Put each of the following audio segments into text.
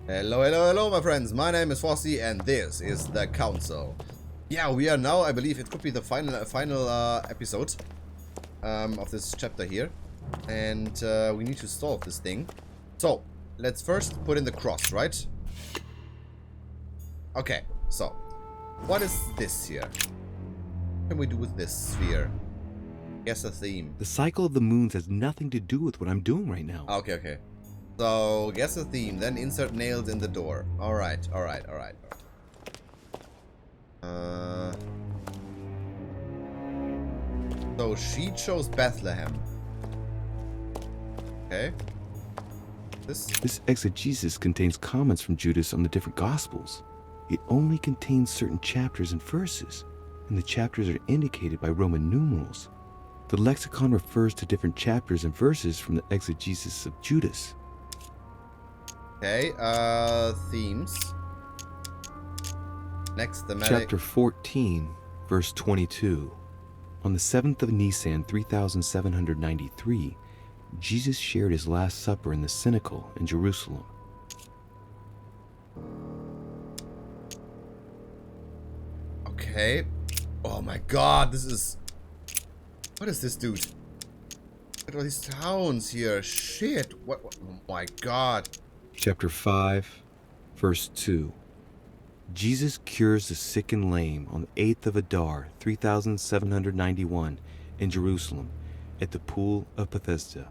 Hello, hello, hello, my friends. My name is Vossi, and this is the Council. Yeah, we are now, I believe, it could be the final episode of this chapter here. And we need to solve this thing. So, let's first put in the cross, right? Okay, so, what is this here? What can we do with this sphere? Guess a theme. The cycle of the moons has nothing to do with what I'm doing right now. Okay, okay. So, guess a theme, then insert nails in the door. Alright, alright. So, she chose Bethlehem. Okay. This exegesis contains comments from Judas on the different Gospels. It only contains certain chapters and verses, and the chapters are indicated by Roman numerals. The lexicon refers to different chapters and verses from the exegesis of Judas. Okay, themes. Next, thematic. Chapter 14, verse 22. On the 7th of Nisan, 3793, Jesus shared his Last Supper in the Cenacle in Jerusalem. Okay. Oh my god, this is... What is this, dude? Look at all these towns here. Shit. What? Oh my god. Chapter 5, verse 2. Jesus cures the sick and lame on the 8th of Adar, 3791, in Jerusalem, at the pool of Bethesda.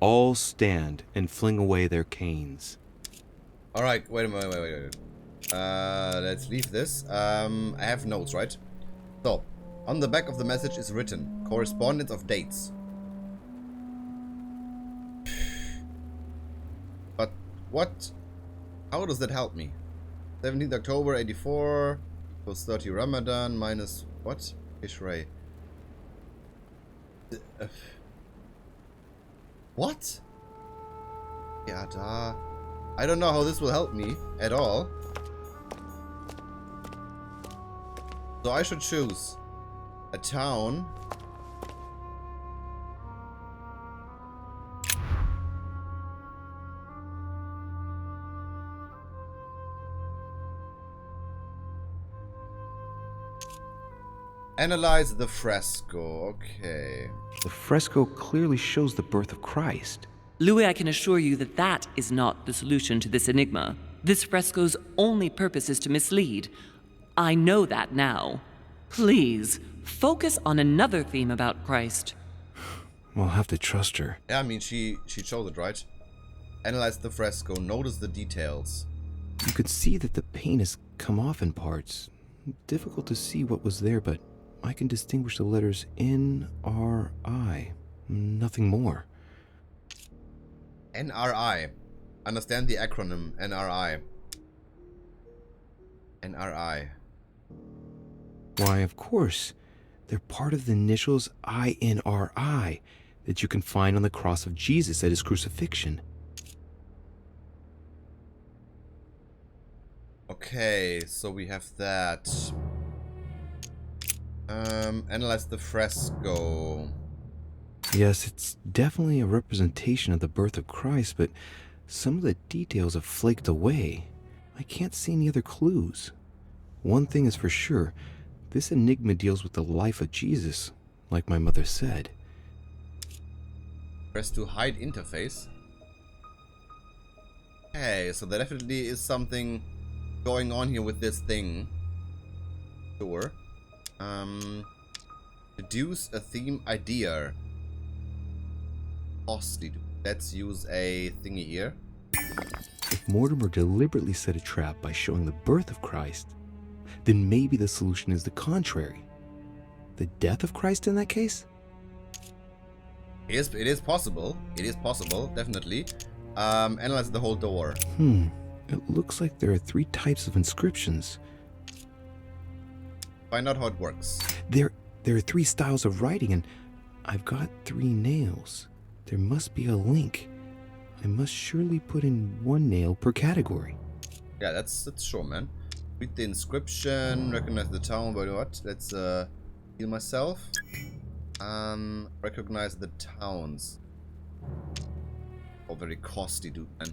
All stand and fling away their canes. Alright, wait a minute. Let's leave this. I have notes, right? So, on the back of the message is written, correspondence of dates. But what? How does that help me? 17th October 84 equals 30 Ramadan minus what? Ishrei. What? Yeah, da. I don't know how this will help me at all. So I should choose a town. Analyze the fresco. Okay. The fresco clearly shows the birth of Christ. Louis, I can assure you that that is not the solution to this enigma. This fresco's only purpose is to mislead. I know that now. Please, focus on another theme about Christ. We'll have to trust her. Yeah, I mean, she chose it, right? Analyze the fresco. Notice the details. You could see that the paint has come off in parts. Difficult to see what was there, but I can distinguish the letters N-R-I. Nothing more. NRI. Understand the acronym NRI. NRI. Why, of course. They're part of the initials INRI that you can find on the cross of Jesus at his crucifixion. Okay, so we have that. Analyze the fresco. Yes, it's definitely a representation of the birth of Christ, but some of the details have flaked away. I can't see any other clues. One thing is for sure, this enigma deals with the life of Jesus, like my mother said. Press to hide interface. Okay, so there definitely is something going on here with this thing. Sure. Deduce a theme idea. Costly. Let's use a thingy here. If Mortimer deliberately set a trap by showing the birth of Christ, then maybe the solution is the contrary. The death of Christ in that case? It is possible. It is possible, definitely. Analyze the whole door. It looks like there are 3 types of inscriptions. Find out how it works. There are 3 styles of writing, and I've got 3 nails. There must be a link. I must surely put in 1 nail per category. Yeah, that's sure, man. Read the inscription, recognize the town, but what? Let's heal myself. Recognize the towns. Oh, very costly, dude, man.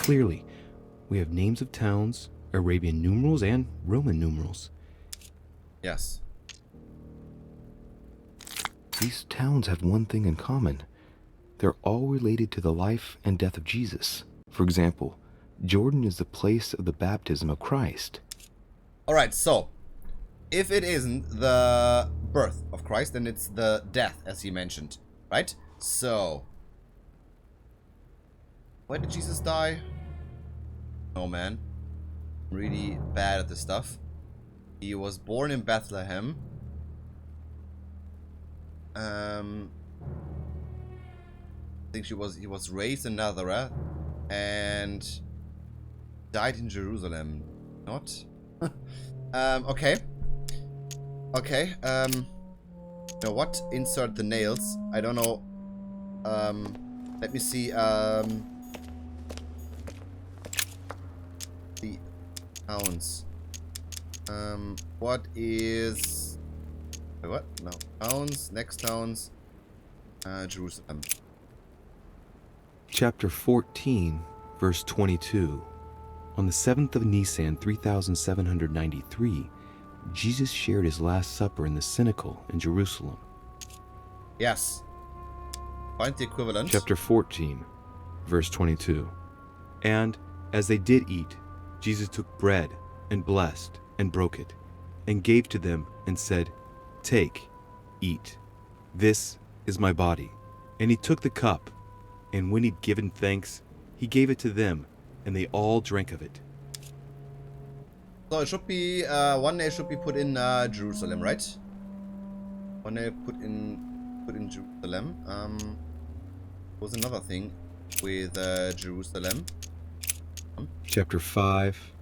Clearly, we have names of towns, Arabian numerals, and Roman numerals. Yes. These towns have one thing in common. They're all related to the life and death of Jesus. For example, Jordan is the place of the baptism of Christ. Alright, so if it isn't the birth of Christ, then it's the death, as he mentioned, right? So, why did Jesus die? Oh man, I'm really bad at this stuff. He was born in Bethlehem. I think he was raised in Nazareth and died in Jerusalem. Not? Okay. Okay, you know what? Insert the nails. I don't know. Let me see, the towns. What is... Wait, what? No. Towns, next towns. Jerusalem. Chapter 14, verse 22. On the 7th of Nisan, 3793, Jesus shared his Last Supper in the Cenacle in Jerusalem. Yes. Find the equivalent. Chapter 14, verse 22. And as they did eat, Jesus took bread and blessed and broke it and gave to them and said, "Take, eat. This is my body." And he took the cup, and when he'd given thanks, he gave it to them, and they all drank of it. So it should be one nail should be put in Jerusalem, right? One nail put in Jerusalem. Was another thing with Jerusalem. Chapter 5,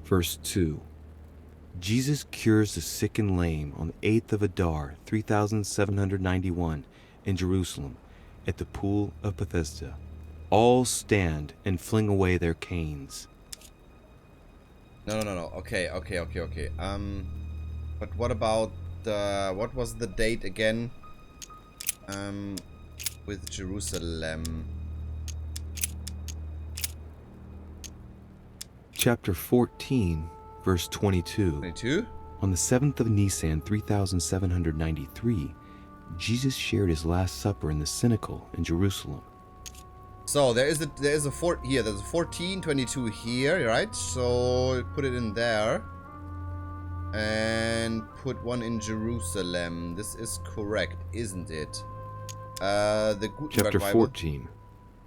verse 2. Jesus cures the sick and lame on the 8th of Adar, 3791, in Jerusalem, at the pool of Bethesda. All stand and fling away their canes. No. Okay. But what about what was the date again? With Jerusalem. Chapter 14, verse 22. 22? On the 7th of Nisan, 3793, Jesus shared his Last Supper in the Cenacle in Jerusalem. So there is a there's a 1422 here, right? So put it in there. And put one in Jerusalem. This is correct, isn't it? The Gutenberg Chapter Bible. 14,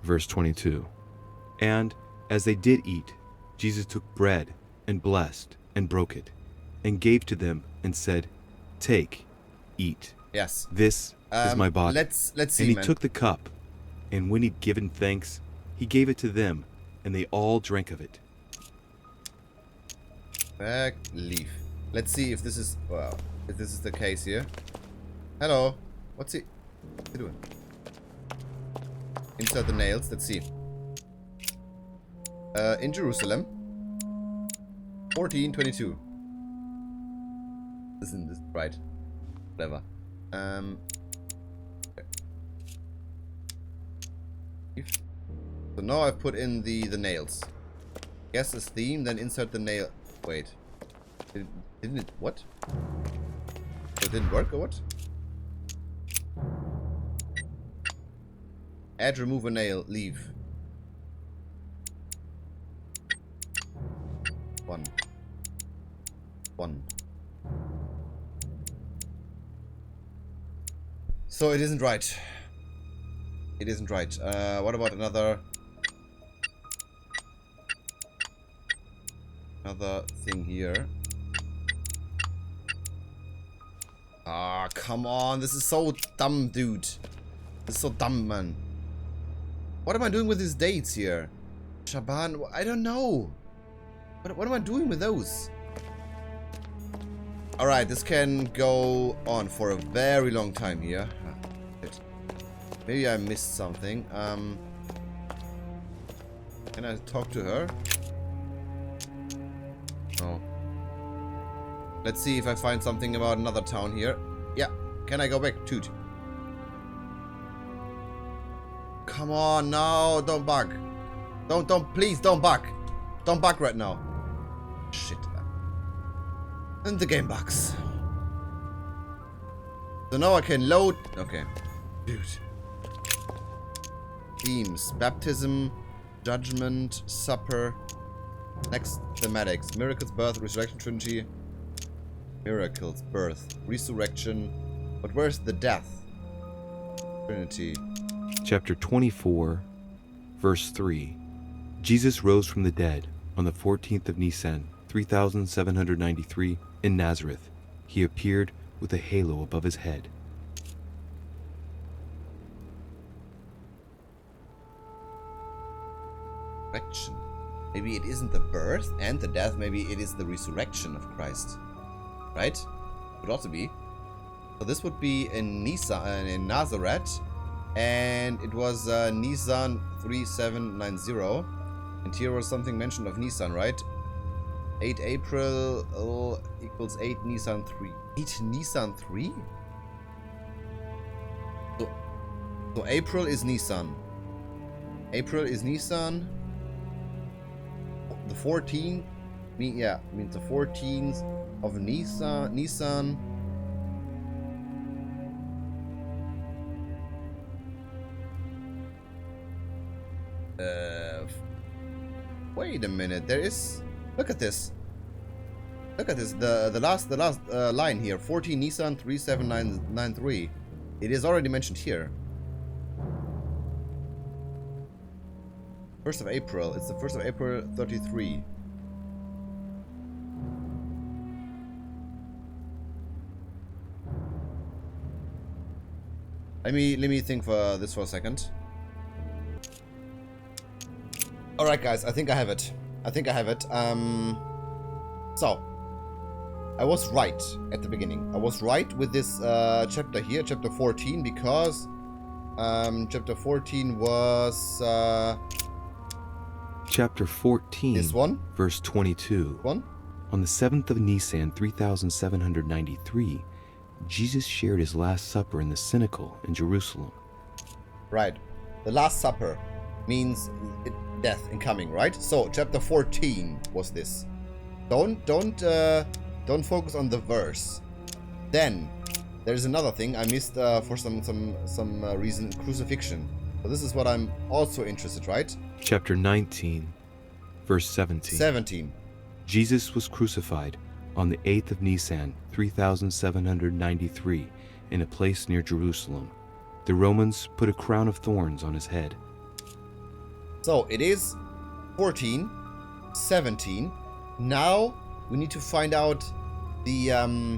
verse 22. And as they did eat, Jesus took bread and blessed and broke it and gave to them and said, "Take, eat. Yes. This is my body." Let's see, and he man. took the cup, and when he'd given thanks, he gave it to them, and they all drank of it. Back leaf. Let's see if this is if this is the case here. Hello. What's he doing? Insert the nails. Let's see. In Jerusalem. 1422. Isn't this right? Whatever. So now I've put in the nails. Guess this theme, then insert the nail. Wait. Didn't it? What? So it didn't work or what? Add, remove a nail, leave. 1. So it isn't right. It isn't right. What about another thing here? Ah, come on. This is so dumb, dude. This is so dumb, man. What am I doing with these dates here? Shaban, I don't know. What am I doing with those? Alright, this can go on for a very long time here. Maybe I missed something. Can I talk to her? Oh. Let's see if I find something about another town here. Yeah. Can I go back? Toot. Come on, no, don't bug. Please don't bug. Don't bug right now. Shit. And the game bugs. So now I can load. Okay. Dude. Themes. Baptism. Judgment. Supper. Next thematics. Miracles, birth, resurrection, Trinity. Miracles, birth, resurrection. But where's the death? Trinity. Chapter 24, verse 3. Jesus rose from the dead on the 14th of Nisan, 3793, in Nazareth. He appeared with a halo above his head. Resurrection. Maybe it isn't the birth and the death, maybe it is the resurrection of Christ. Right? Would also be. So this would be in Nisan, in Nazareth, and it was Nisan 3790. And here was something mentioned of Nisan, right? 8 April equals 8 Nisan 3. 8 Nisan 3? So April is Nisan. April is Nisan. The 14th, means the 14th of Nisan. Wait a minute. There is. Look at this. Look at this. The last line here. 14 Nisan 3793. It is already mentioned here. 1st of April. It's the 1st of April 33. Let me think for this for a second. Alright guys, I think I have it. So I was right at the beginning. I was right with this chapter here, chapter 14, because chapter 14 was Chapter 14, this one, verse 22. one. On the 7th of Nisan, 3793, Jesus shared his Last Supper in the Cenacle in Jerusalem. Right. The Last Supper means death incoming, right? So chapter 14 was this. Don't focus on the verse. Then there's another thing I missed for some reason: crucifixion. So this is what I'm also interested, right? Chapter 19, verse 17. 17. Jesus was crucified on the 8th of Nisan, 3793, in a place near Jerusalem. The Romans put a crown of thorns on his head. So it is 14, 17. Now we need to find out the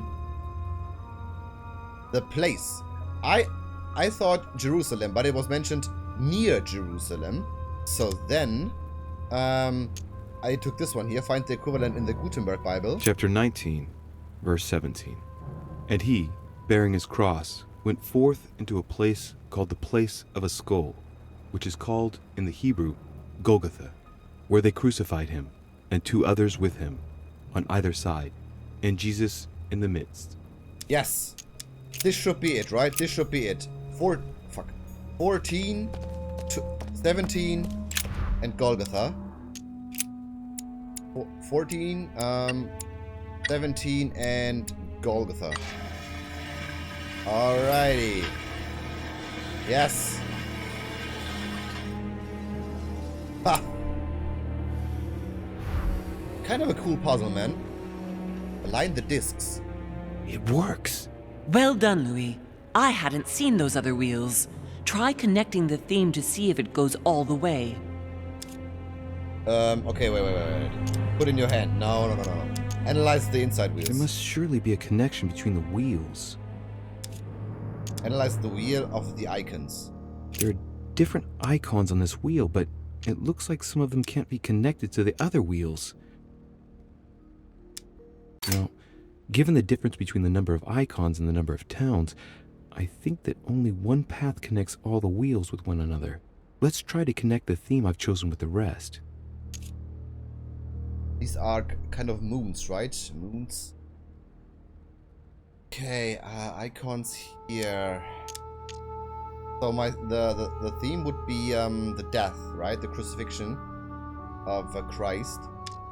place. I thought Jerusalem, but it was mentioned near Jerusalem. So then I took this one here. Find the equivalent in the Gutenberg Bible. Chapter 19, verse 17. And he, bearing his cross, went forth into a place called the place of a skull, which is called in the Hebrew Golgotha, where they crucified him, and 2 others with him, on either side, and Jesus in the midst. Yes. This should be it, right? This should be it. 14, 17, and Golgotha. 14, 17, and Golgotha. Alrighty. Yes. Ha! Kind of a cool puzzle, man. Align the discs. It works. Well done, Louis. I hadn't seen those other wheels. Try connecting the theme to see if it goes all the way. Okay, wait. Put in your hand. No. Analyze the inside wheels. There must surely be a connection between the wheels. Analyze the wheel of the icons. There are different icons on this wheel, but it looks like some of them can't be connected to the other wheels. Now, given the difference between the number of icons and the number of towns, I think that only one path connects all the wheels with one another. Let's try to connect the theme I've chosen with the rest. These are kind of moons, right? Moons. Okay, icons here. So the theme would be the death, right? The crucifixion. of Christ.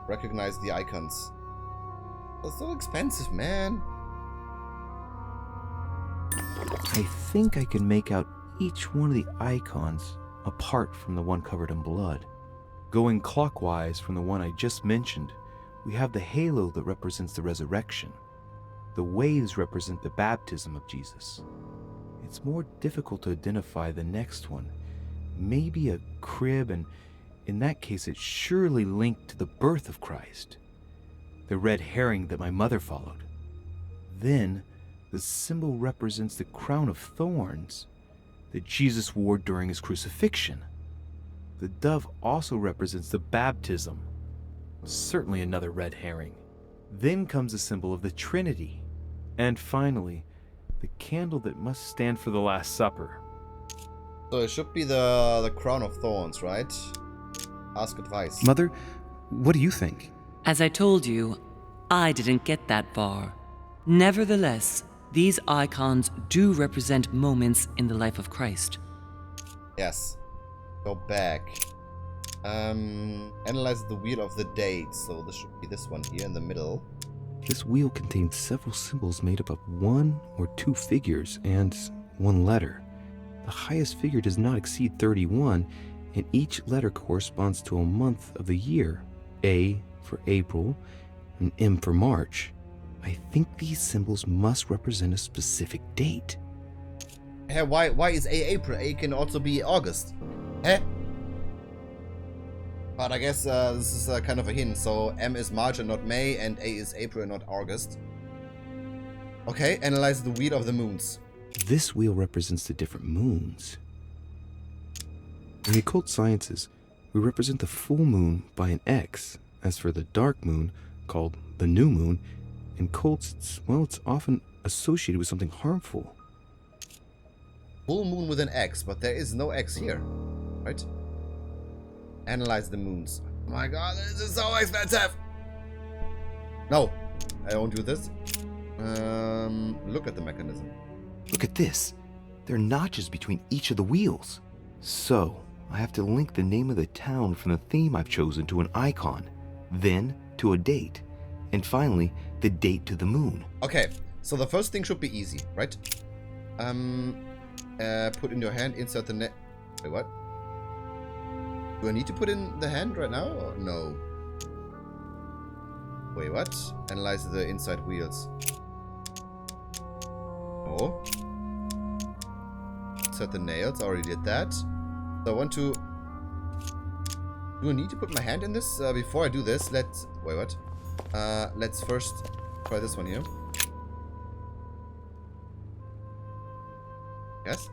Recognize the icons. It's so expensive, man. I think I can make out each one of the icons apart from the one covered in blood. Going clockwise from the one I just mentioned, we have the halo that represents the resurrection. The waves represent the baptism of Jesus. It's more difficult to identify the next one. Maybe a crib, and in that case it's surely linked to the birth of Christ. The red herring that my mother followed. Then, the symbol represents the crown of thorns that Jesus wore during his crucifixion. The dove also represents the baptism. Certainly another red herring. Then comes the symbol of the Trinity. And finally, the candle that must stand for the Last Supper. So it should be the crown of thorns, right? Ask advice. Mother, what do you think? As I told you, I didn't get that far. Nevertheless, these icons do represent moments in the life of Christ. Yes. Go back. Analyze the wheel of the dates. So this should be this one here in the middle. This wheel contains several symbols made up of 1 or 2 figures and 1 letter. The highest figure does not exceed 31, and each letter corresponds to a month of the year. A for April, and M for March. I think these symbols must represent a specific date. Hey, why is A April? A can also be August. Hey? But I guess this is kind of a hint. So M is March and not May, and A is April and not August. Okay, analyze the wheel of the moons. This wheel represents the different moons. In the occult sciences, we represent the full moon by an X. As for the dark moon, called the new moon, in cults, it's often associated with something harmful. Full moon with an X, but there is no X here, right? Analyze the moons. Oh my god, this is so expensive! No, I won't do this. Look at the mechanism. Look at this. There are notches between each of the wheels. So, I have to link the name of the town from the theme I've chosen to an icon, then to a date, and finally, the date to the moon. Okay, so the first thing should be easy, right? Put in your hand, insert the net. Wait, what? Do I need to put in the hand right now? Or no. Wait, what? Analyze the inside wheels. No. Insert the nails. Already did that. So I want to. Do I need to put my hand in this? Before I do this, let's. Wait, what? Let's first try this one here. Yes?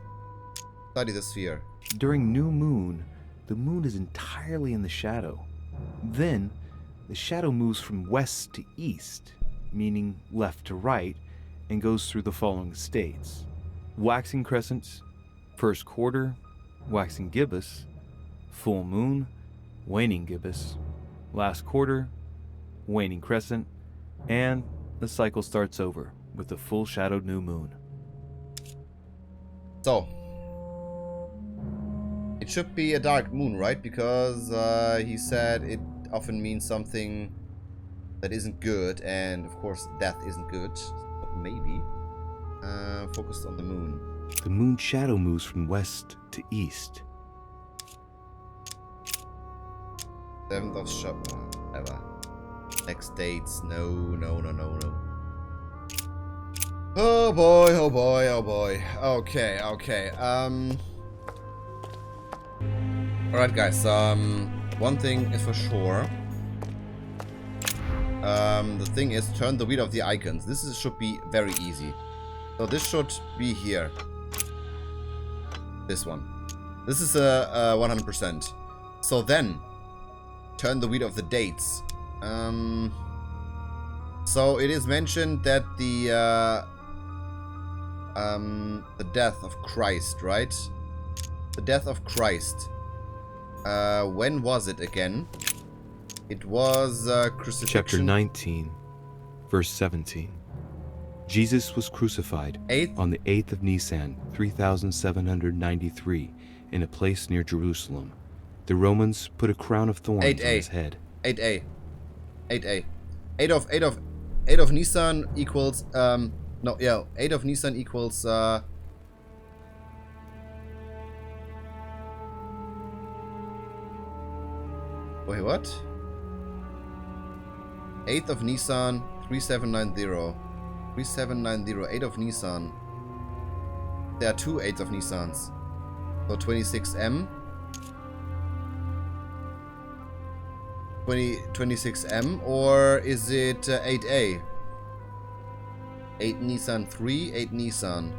Study the sphere. During new moon, the moon is entirely in the shadow. Then, the shadow moves from west to east, meaning left to right, and goes through the following states. Waxing crescents, first quarter, waxing gibbous, full moon, waning gibbous, last quarter, waning crescent, and the cycle starts over with the full shadowed new moon. So, it should be a dark moon, right? Because he said it often means something that isn't good, and of course death isn't good. So maybe focused on the moon. The moon shadow moves from west to east. 7th of whatever. Next dates. No. Oh boy, oh boy, oh boy. Okay. Alright guys, one thing is for sure. The thing is, turn the wheel of the icons. This should be very easy. So this should be here. This one. This is a 100%. So then, turn the wheel of the dates. So it is mentioned that the death of Christ, right? The death of Christ. When was it again? It was crucifixion. Chapter 19, verse 17. Jesus was crucified on the 8th of Nisan, 3793, in a place near Jerusalem. The Romans put a crown of thorns 8A. on his head. 8A. 8A. 8 of Nisan equals, no, yeah, 8 of Nisan equals, wait, what? 8th of Nisan, 3790. 3790, 8 of Nisan. There are two 8s of Nisans. So 26M. 26M, or is it 8A? 8 Nisan 3, 8 Nisan.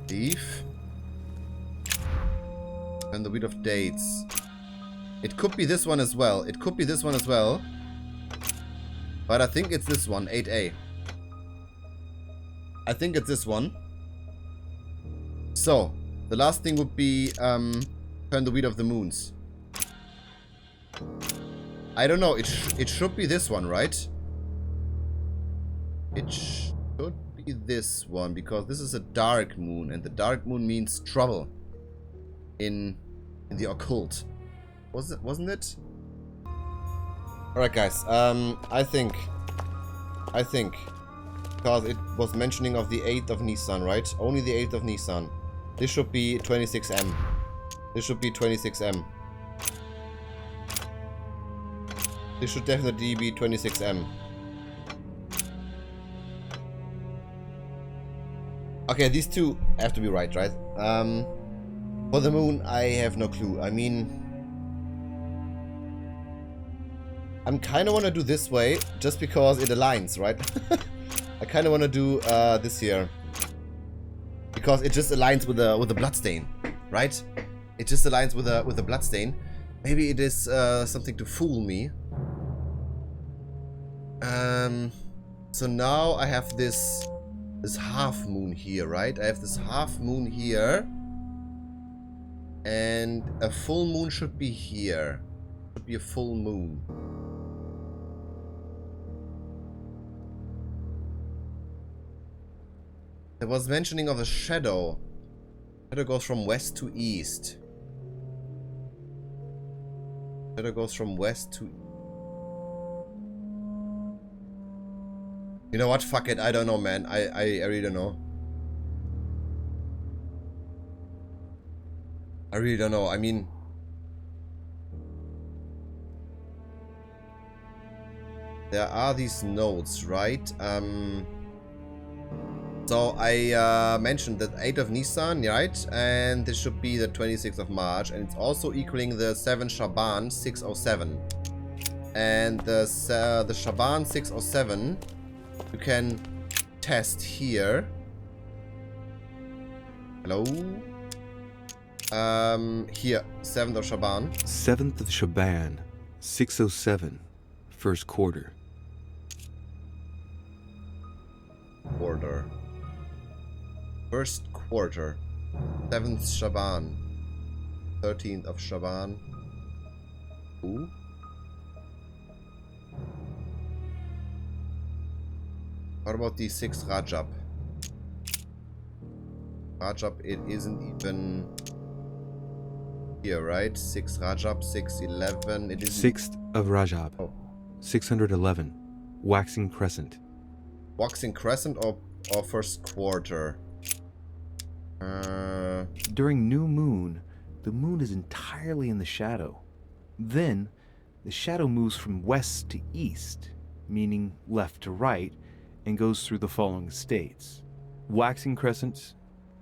Thief. And the wheel of dates. It could be this one as well. It could be this one as well. But I think it's this one, 8A. I think it's this one. So, the last thing would be turn the wheel of the moons. I don't know. It should be this one, right? It should be this one because this is a dark moon, and the dark moon means trouble in the occult. Wasn't it? All right, guys. I think because it was mentioning of the 8th of Nisan, right? Only the 8th of Nisan. This should be 26M. This should be 26M. This should definitely be 26M. Okay, these two have to be right? For the moon, I have no clue. I mean, I'm kind of want to do this way just because it aligns, right? I kind of want to do this here because it just aligns with the bloodstain, right? It just aligns with the bloodstain. Maybe it is something to fool me. So now I have this half moon here, right? I have this half moon here, and a full moon should be here. Should be a full moon. There was mentioning of a shadow. Shadow goes from west to east. Shadow goes from west to... You know what? Fuck it. I don't know, man. I really don't know. I really don't know. I mean... There are these notes, right? So I mentioned that 8 of Nisan, right? And this should be the 26th of March. And it's also equaling the 7 Shaban 607. And the Shaban 607 you can test here. Hello? Here, 7th of Shaban. 7th of Shaban, 607, first quarter. First quarter. 7th Shaban. 13th of Shaban. Ooh. What about the 6th Rajab? Rajab, it isn't even here, right? 6th Rajab, 611. It is 6th of Rajab. Oh. 611. Waxing crescent. Waxing crescent or first quarter? During new moon, the moon is entirely in the shadow. Then, the shadow moves from west to east, meaning left to right, and goes through the following states. Waxing crescents,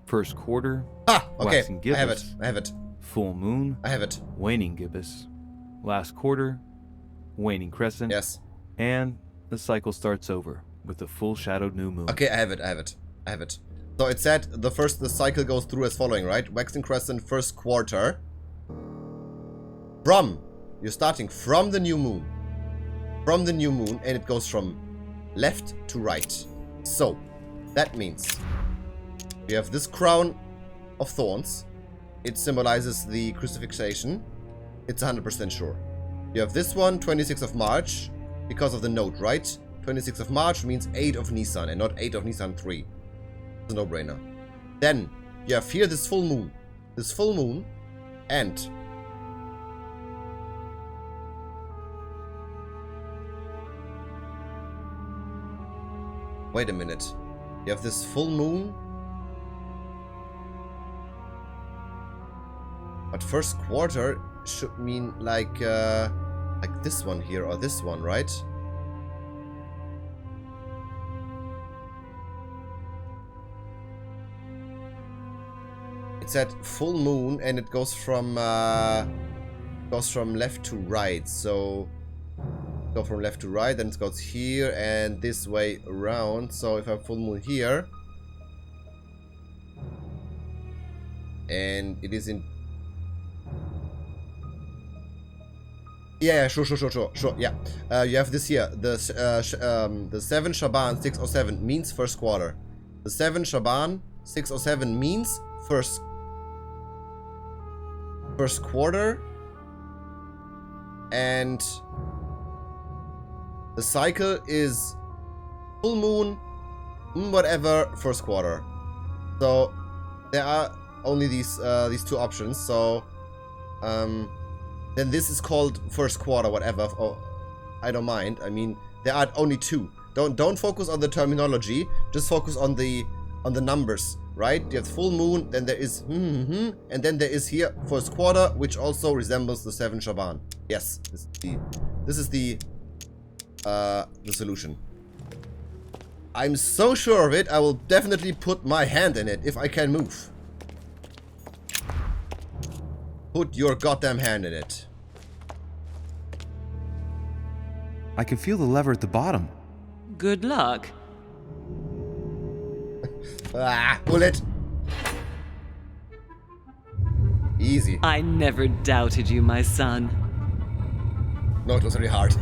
first quarter, ah, okay, waxing gibbous, I have it. Full moon, I have it. Waning gibbous, last quarter, waning crescent, yes, and the cycle starts over with the full shadowed new moon. Okay, I have it. So it said the cycle goes through as following, right? Waxing crescent, first quarter. You're starting from the new moon. From the new moon, and it goes from left to right. So, that means we have this crown of thorns. It symbolizes the crucifixion. It's 100% sure. You have this one, 26th of March, because of the note, right? 26th of March means 8 of Nisan and not 8 of Nisan 3. It's a no-brainer. Then, you have here this full moon. This full moon, and wait a minute. You have this full moon. But first quarter should mean like this one here or this one, right? It said full moon and it goes from left to right. So go from left to right, then it goes here and this way around. So if I have full moon here, and it is in, yeah, sure, yeah. You have this here, the 7 Shaban 607 means first quarter. The 7 Shaban 607 means first quarter, and the cycle is full moon, whatever, first quarter. So there are only these two options. So then this is called first quarter, whatever. Oh, I don't mind. I mean, there are only two. Don't focus on the terminology. Just focus on the numbers, right? You have full moon, then there is and then there is here first quarter, which also resembles the 7 Shaban. Yes, this is the solution. I'm so sure of it. I will definitely put my hand in it if I can move. Put your goddamn hand in it. I can feel the lever at the bottom. Good luck. Ah, pull it. Easy. I never doubted you, my son. No, it was very hard.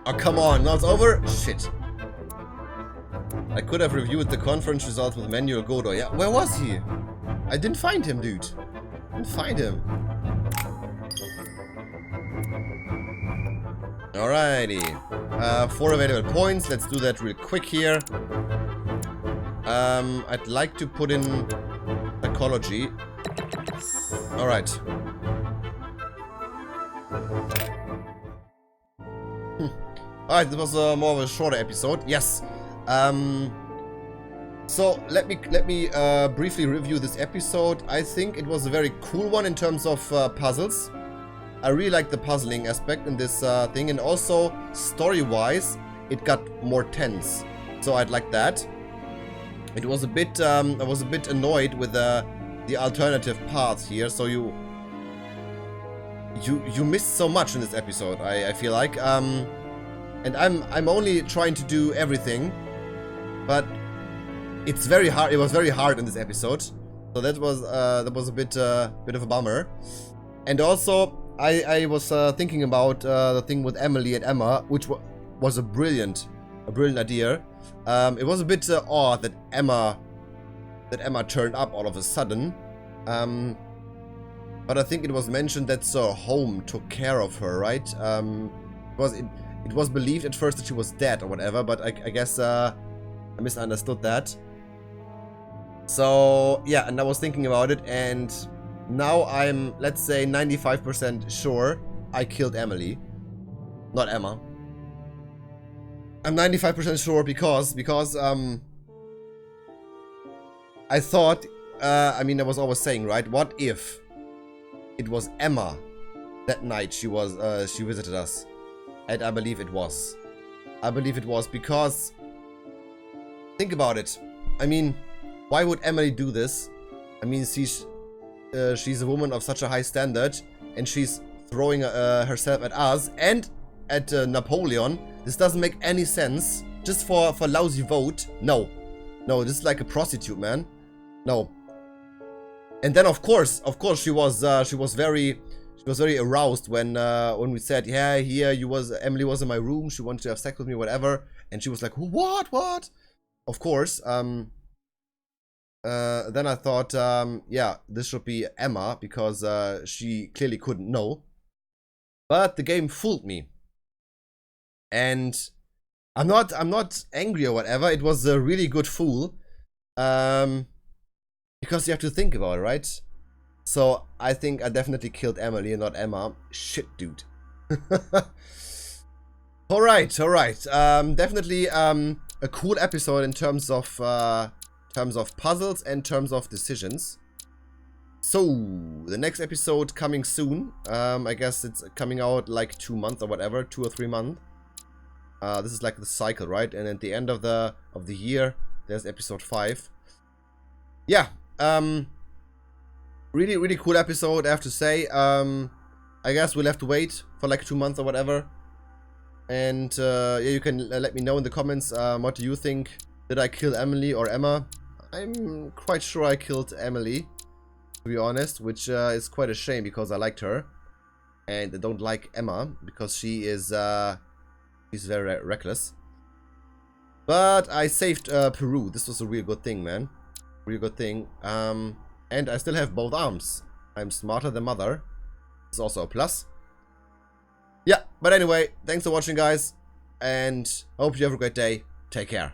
Oh, come on. Now it's over? Shit. I could have reviewed the conference results with Manuel Godot. Yeah, where was he? I didn't find him, dude. Didn't find him. Alrighty. 4 available points. Let's do that real quick here. I'd like to put in psychology. Alright. Alright, this was more of a shorter episode. Yes. So let me briefly review this episode. I think it was a very cool one in terms of puzzles. I really like the puzzling aspect in this thing, and also story-wise, it got more tense. So I'd like that. It was a bit. I was a bit annoyed with the alternative paths here. So you missed so much in this episode. I feel like. And I'm only trying to do everything, but it's very hard. It was very hard in this episode. So that was a bit of a bummer. And also, I was thinking about the thing with Emily and Emma, which was a brilliant idea. It was a bit odd that Emma turned up all of a sudden. But I think it was mentioned that Sir Home took care of her, right? It was believed at first that she was dead or whatever, but I guess I misunderstood that. So yeah, and I was thinking about it, and now I'm, let's say, 95% sure I killed Emily, not Emma. I'm 95% sure because I thought, I mean, I was always saying, right? What if it was Emma that night she visited us? And I believe it was. I believe it was because, think about it. I mean, why would Emily do this? I mean, she's a woman of such a high standard, and she's throwing herself at us and at Napoleon. This doesn't make any sense. Just for lousy vote. No, this is like a prostitute, man. No. And then of course she was very aroused when we said, yeah, here Emily was in my room, she wanted to have sex with me, whatever, and she was like, what? Of course. Then I thought, yeah, this should be Emma, because she clearly couldn't know. But the game fooled me. And I'm not angry or whatever. It was a really good fool. Because you have to think about it, right? So I think I definitely killed Emily and not Emma. Shit, dude. Alright. Definitely a cool episode in terms of puzzles and terms of decisions. So the next episode coming soon. I guess it's coming out like 2 months or whatever, 2 or 3 months. This is like the cycle, right? And at the end of the year, there's episode 5. Yeah. Really cool episode, I have to say. I guess we'll have to wait for like 2 months or whatever. And yeah, you can let me know in the comments, what do you think? Did I kill Emily or Emma? I'm quite sure I killed Emily, to be honest, which is quite a shame because I liked her. And I don't like Emma because she is she's very reckless. But I saved Peru. This was a real good thing, man. Real good thing. And I still have both arms. I'm smarter than mother. It's also a plus. Yeah, but anyway, thanks for watching, guys. And I hope you have a great day. Take care.